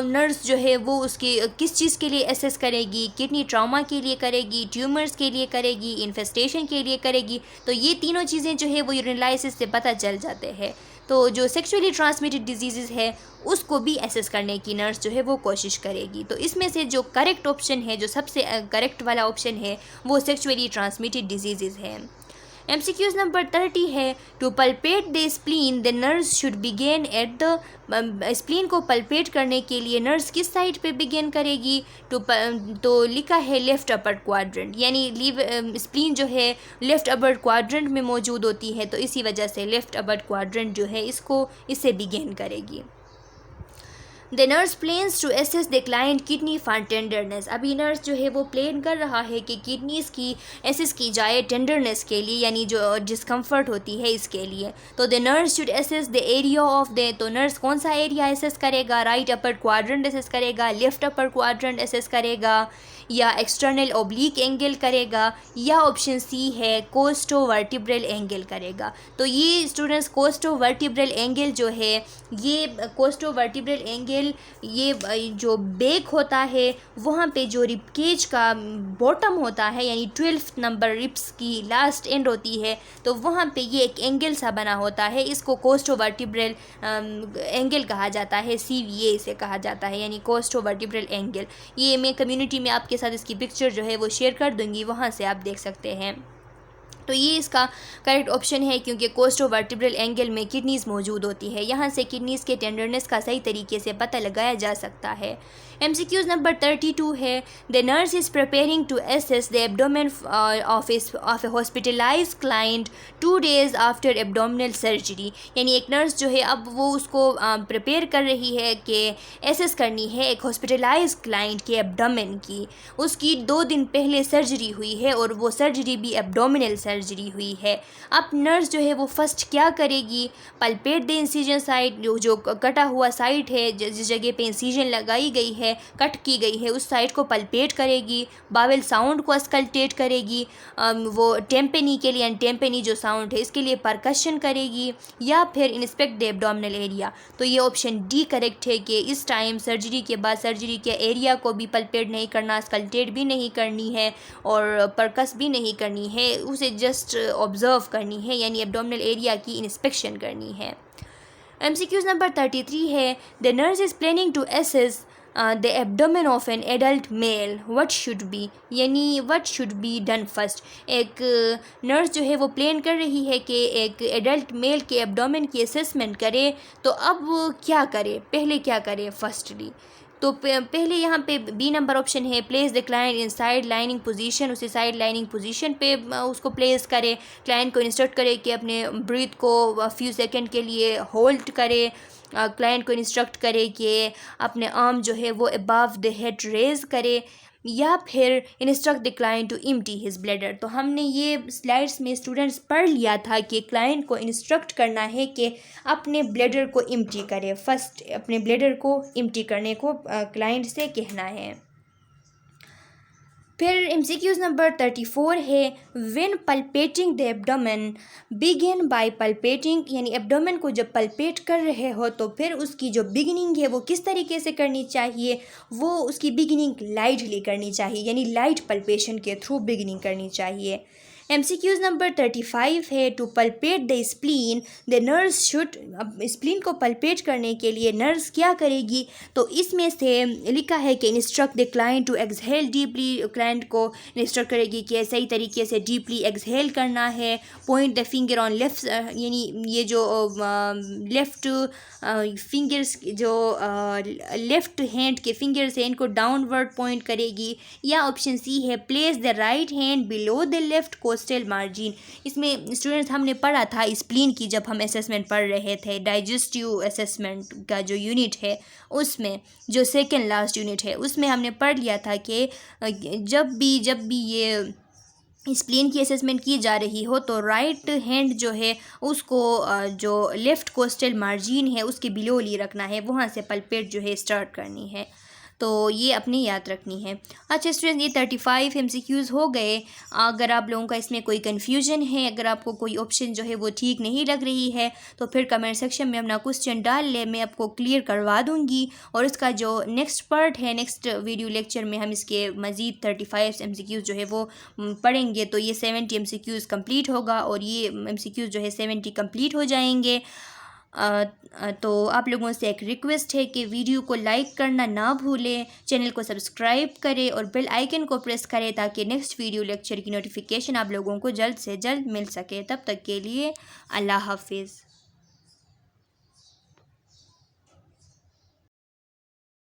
नर्स जो है वो उसकी किस चीज़ के लिए एसेस करेगी, किडनी ट्रामा के लिए करेगी, ट्यूमर्स के लिए करेगी, इन्फेस्टेशन के लिए करेगी। तो ये तीनों चीज़ें जो है वो यूरिनलाइसिस से पता चल जाती जाते हैं। तो जो सेक्सुअली ट्रांसमिटेड डिजीज़ है उसको भी एसेस करने की नर्स जो है वो कोशिश करेगी। तो इसमें से जो करेक्ट ऑप्शन है, जो सबसे करेक्ट वाला ऑप्शन है, वो सेक्सुअली ट्रांसमिटेड डिजीज़ है। MCQs नंबर 30 है, to palpate the spleen the nurse should begin at the spleen को पल्पेट करने के लिए नर्स किस साइड पे बिगेन करेगी? तो लिखा है लेफ़्ट अपर क्वाड्रेंट, यानी स्प्लीन जो है लेफ़्ट अपर क्वाड्रेंट में मौजूद होती है, तो इसी वजह से लेफ़्ट अपर क्वाड्रेंट जो है इससे बिगेन करेगी। The nurse plans to assess the client kidney for tenderness. अभी नर्स जो है वो प्लान कर रहा है कि किडनीज़ की एसेस की जाए टेंडरनेस के लिए, यानी जो डिस्कम्फर्ट होती है इसके लिए। तो the nurse should assess the area of the, तो नर्स कौन सा एरिया एसेस करेगा? राइट अपर क्वाड्रेंट एसेस करेगा, लेफ्ट अपर क्वाड्रेंट एसेस करेगा, या एक्सटर्नल ओब्लिक एंगल करेगा, या ऑप्शन सी है कोस्टो वर्टिब्रल एंगल करेगा। तो ये स्टूडेंट्स कोस्टो वर्टिब्रल एंगल जो है, ये कोस्टो वर्टिब्रल एंगल ये जो बेक होता है वहाँ पे जो रिब केज का बॉटम होता है, यानी 12 नंबर रिब्स की लास्ट एंड होती है, तो वहाँ पे ये एक एंगल सा बना होता है, इसको कोस्टो वर्टिब्रल एंगल कहा जाता है, CVA इसे कहा जाता है, यानी कोस्टो वर्टिब्रल एंगल। ये मैं कम्युनिटी में आपके साथ इसकी पिक्चर जो है वो शेयर कर दूंगी, वहाँ से आप देख सकते हैं। तो ये इसका करेक्ट ऑप्शन है, क्योंकि कोस्टो वर्टिब्रल एंगल में किडनीज़ मौजूद होती है, यहाँ से किडनीज़ के टेंडरनेस का सही तरीके से पता लगाया जा सकता है। MCQs नंबर 32 है, the nurse is preparing to assess the abdomen of a hospitalize client 2 days after abdominal surgery. यानी एक नर्स जो है अब वो उसको प्रिपेयर कर रही है कि एसेस करनी है एक हॉस्पिटलाइज क्लाइंट के एब्डोमेन की, उसकी 2 दिन पहले सर्जरी हुई है और वो सर्जरी भी एब्डोमिनल सर्जरी हुई है। अब नर्स जो है वो फर्स्ट क्या करेगी? पल्पेट द इंसिजन साइड, जो कटा हुआ साइड है, जिस जगह पे इंसिजन लगाई गई है, कट की गई है, उस साइड को पल्पेट करेगी, बावेल साउंड को अस्कल्टेट करेगी, वो टेम्पेनी के लिए, टेम्पेनी जो साउंड है इसके लिए परकशन करेगी, या फिर इंस्पेक्ट द एब्डोमिनल एरिया। तो ये ऑप्शन डी करेक्ट है कि इस टाइम सर्जरी के बाद सर्जरी के एरिया को भी पल्पेट नहीं करना, अस्कल्टेट भी नहीं करनी है और परकस भी नहीं करनी है, उसे जस्ट ऑब्जर्व करनी है, यानी एब्डोमिनल एरिया की इंस्पेक्शन करनी है। MCQs नंबर 33 है, the nurse is planning to assess the abdomen of an adult male, what should be, यानी what should be done first. एक नर्स जो है वो प्लान कर रही है कि एक एडल्ट मेल के एब्डोमेन की असेसमेंट करे, तो अब क्या करे, पहले क्या करे फर्स्टली? तो पहले यहाँ पे बी नंबर ऑप्शन है, place the client in side lining position, उसे साइड लाइनिंग पोजीशन पे उसको प्लेस करे, क्लाइंट को इंस्ट्रक्ट करे कि अपने ब्रीथ को फ्यू सेकंड के लिए होल्ड करे, क्लाइंट को इंस्ट्रक्ट करे कि अपने आर्म जो है वो अबव द हेड रेज करे, या फिर instruct the client to empty his bladder. तो हमने ये स्लाइड्स में स्टूडेंट्स पढ़ लिया था कि क्लाइंट को इंस्ट्रक्ट करना है कि अपने ब्लैडर को एम्प्टी करे, फर्स्ट अपने ब्लैडर को एम्प्टी करने को क्लाइंट से कहना है। फिर MCQs नंबर 34 है, when palpating the abdomen begin by palpating, यानी एब्डोमेन को जब पल्पेट कर रहे हो तो फिर उसकी जो बिगिनिंग है वो किस तरीके से करनी चाहिए? वो उसकी बिगिनिंग लाइटली करनी चाहिए, यानी लाइट पल्पेशन के थ्रू बिगिनिंग करनी चाहिए। MCQs नंबर 35 है, to palpate the spleen the nurse should, अब स्प्लीन को पल्पेट करने के लिए नर्स क्या करेगी? तो इसमें से लिखा है कि instruct the client to exhale deeply, client को इंस्ट्रक्ट करेगी कि सही तरीके से डीपली एक्सहेल करना है। Point the finger on left, यानी ये जो लेफ़्ट फिंगर्स जो लेफ़्ट हैंड के फिंगर्स हैं इनको डाउनवर्ड पॉइंट करेगी, या ऑप्शन सी है, place the right hand below the left costal margin. इसमें स्टूडेंट्स हमने पढ़ा था स्प्लीन की, जब हम असेसमेंट पढ़ रहे थे, डाइजेस्टिव असेसमेंट का जो यूनिट है उसमें, जो सेकेंड लास्ट यूनिट है उसमें हमने पढ़ लिया था कि जब भी ये स्प्लीन की असेसमेंट की जा रही हो तो राइट हैंड जो है उसको जो लेफ़्ट कोस्टल मार्जिन है उसके बिलो ली रखना है, वहाँ से पल्पेट जो है स्टार्ट करनी है। तो ये अपनी याद रखनी है। अच्छा स्टूडेंट, ये 35 MCQs हो गए। अगर आप लोगों का इसमें कोई कन्फ्यूजन है, अगर आपको कोई ऑप्शन जो है वो ठीक नहीं लग रही है, तो फिर कमेंट सेक्शन में अपना क्वेश्चन डाल ले, मैं आपको क्लियर करवा दूँगी। और इसका जो नेक्स्ट पार्ट है, नेक्स्ट वीडियो लेक्चर में हम इसके मज़ीद 35 MCQs जो है वो पढ़ेंगे। तो ये 70 MCQs कंप्लीट होगा और ये MCQs जो है 70 कंप्लीट हो जाएंगे। तो आप लोगों से एक रिक्वेस्ट है कि वीडियो को लाइक करना ना भूलें, चैनल को सब्सक्राइब करें और बेल आइकन को प्रेस करें ताकि नेक्स्ट वीडियो लेक्चर की नोटिफिकेशन आप लोगों को जल्द से जल्द मिल सके। तब तक के लिए अल्लाह हाफिज़।